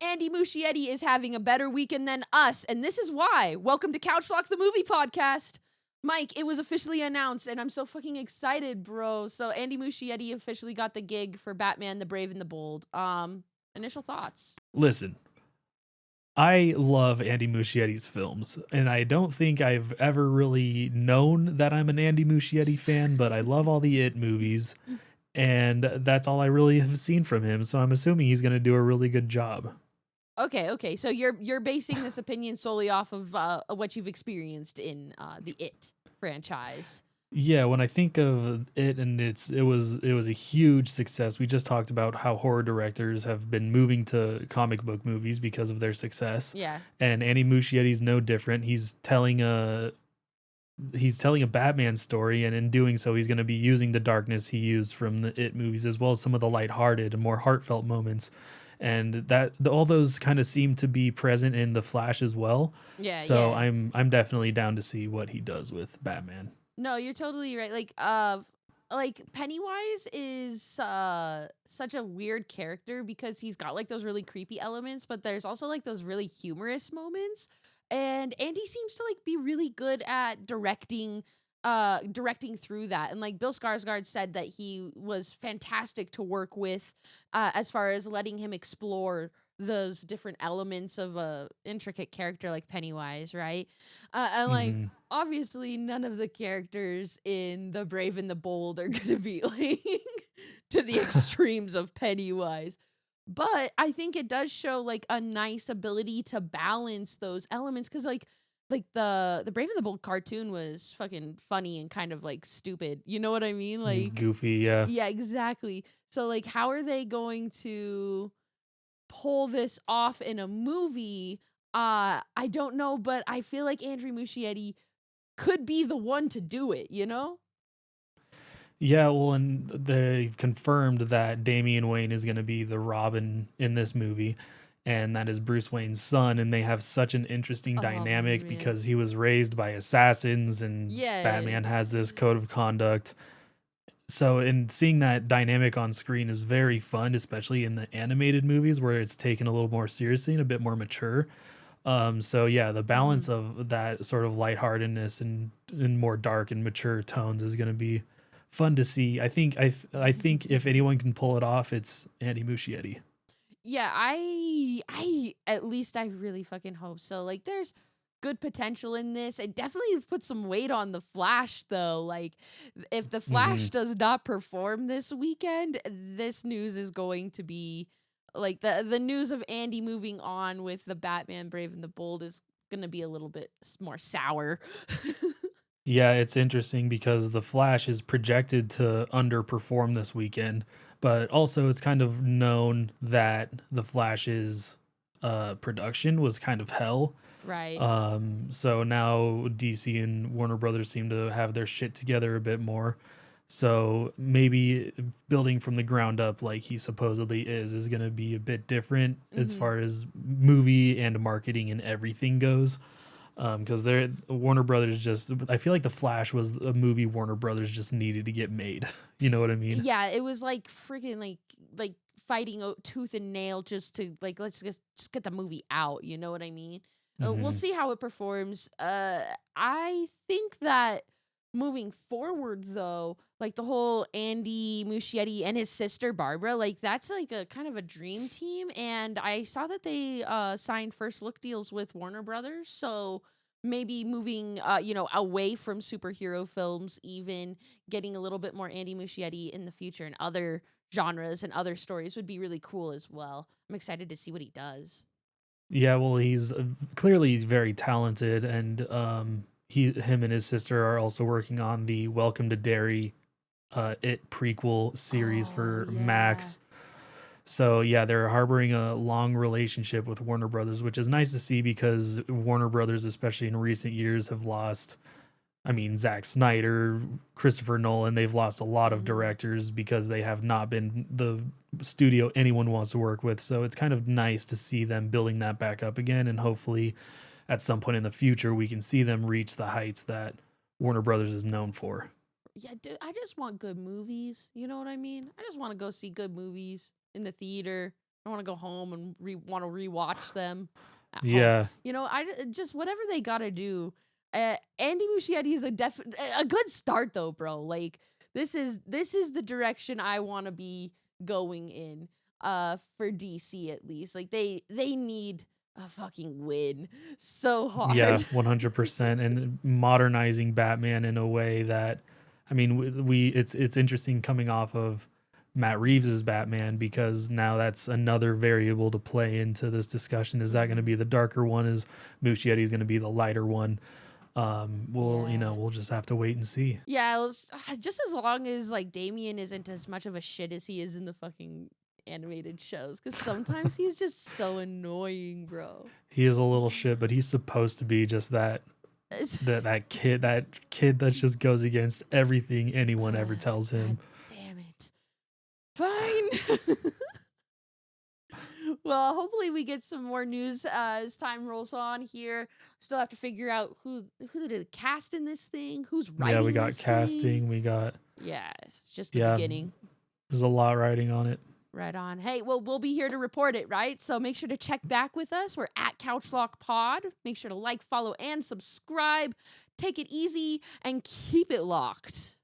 Andy Muschietti is having a better weekend than us, and this is why. Welcome to Couch Lock, the movie podcast. Mike, it was officially announced, and I'm so fucking excited, bro. So Andy Muschietti officially got the gig for Batman, the Brave and the Bold. Initial thoughts? Listen, I love Andy Muschietti's films, and I don't think I've ever really known that I'm an Andy Muschietti fan, but I love all the It movies, and that's all I really have seen from him, so I'm assuming he's going to do a really good job. Okay. So you're basing this opinion solely off of what you've experienced in the It franchise. Yeah, when I think of it, and it was a huge success. We just talked about how horror directors have been moving to comic book movies because of their success. Yeah. And Andy Muschietti's no different. He's telling a Batman story, and in doing so, he's going to be using the darkness he used from the It movies, as well as some of the lighthearted and more heartfelt moments. And all those kind of seem to be present in The Flash as well. Yeah. So yeah. I'm definitely down to see what he does with Batman. No, you're totally right. Like Pennywise is such a weird character because he's got like those really creepy elements, but there's also like those really humorous moments. And Andy seems to like be really good at directing through that. And like Bill Skarsgård said that he was fantastic to work with as far as letting him explore those different elements of a intricate character like Pennywise, right? And like Mhm. obviously none of the characters in The Brave and the Bold are going to be like to the extremes of Pennywise. But I think it does show like a nice ability to balance those elements cuz like the Brave and the Bold cartoon was fucking funny and kind of like stupid. You know what I mean? Like Goofy, yeah. yeah, exactly. So like how are they going to pull this off in a movie? I don't know, but I feel like Andrew Muschietti could be the one to do it, you know? Yeah, well, and they've confirmed that Damian Wayne is going to be the Robin in this movie, and that is Bruce Wayne's son. And they have such an interesting Oh dynamic man. because he was raised by assassins, and Yeah. Batman has this code of conduct. So, in seeing that dynamic on screen is very fun, especially in the animated movies where it's taken a little more seriously and a bit more mature. So yeah, the balance Mhm. of that sort of lightheartedness and more dark and mature tones is going to be fun to see. I think if anyone can pull it off, it's Andy Muschietti. Yeah, I at least I really fucking hope so. Like there's good potential in this. It definitely put some weight on the Flash though. Like if the Hmm. Flash does not perform this weekend, this news is going to be like the news of Andy moving on with the Batman Brave and the Bold is going to be a little bit more sour. Yeah, it's interesting because the Flash is projected to underperform this weekend, but also it's kind of known that the Flash's production was kind of hell. Right. So now DC and Warner Brothers seem to have their shit together a bit more. So maybe building from the ground up like he supposedly is going to be a bit different as Mhm. far as movie and marketing and everything goes. Because they're Warner Brothers just I feel like The Flash was a movie Warner Brothers just needed to get made. You know what I mean? Yeah, it was like freaking like fighting tooth and nail just to like let's just get the movie out. You know what I mean? We'll Hmm. see how it performs. I think that moving forward though, like the whole Andy Muschietti and his sister Barbara, like that's like a kind of a dream team. And I saw that they signed first look deals with Warner Brothers, so maybe moving away from superhero films, even getting a little bit more Andy Muschietti in the future and other genres and other stories would be really cool as well. I'm excited to see what he does. Yeah, well, he's clearly very talented, and him and his sister are also working on the Welcome to Derry It prequel series Oh for yeah. Max. So yeah, they're harboring a long relationship with Warner Brothers, which is nice to see because Warner Brothers, especially in recent years, have lost. I mean, Zack Snyder, Christopher Nolan, they've lost a lot of Hmm. directors because they have not been the studio anyone wants to work with. So it's kind of nice to see them building that back up again. And hopefully at some point in the future, we can see them reach the heights that Warner Brothers is known for. Yeah, dude, I just want good movies. You know what I mean? I just want to go see good movies in the theater. I want to go home and want to rewatch them at home. Yeah. You know, just whatever they gotta do. Andy Muschietti is a good start though, bro. Like this is the direction I want to be going in. For DC at least. Like they need a fucking win so Yeah, hard. 100%, and modernizing Batman in a way that, I mean, we it's interesting coming off of Matt Reeves's Batman, because now that's another variable to play into this discussion. Is that going to Mhm. be the darker one? Is Muschietti going to be the lighter one? Yeah. We'll just have to wait and see. Yeah, it was just as long as like Damien isn't as much of a shit as he is in the fucking animated shows, because sometimes he's just so annoying, bro. He is a little shit, but he's supposed to be just that It's- that kid that just goes against everything anyone ever tells him. God damn it. Fine. Well, hopefully we get some more news as time rolls on here. Still have to figure out who did cast in this thing, who's writing. Yeah, we got this casting, thing. we got Yeah, it's just the yeah, beginning. there's a lot riding on it. Right on. Hey, well, we'll be here to report it, right? So make sure to check back with us. We're at Couchlock Pod. Make sure to like, follow, and subscribe. Take it easy and keep it locked.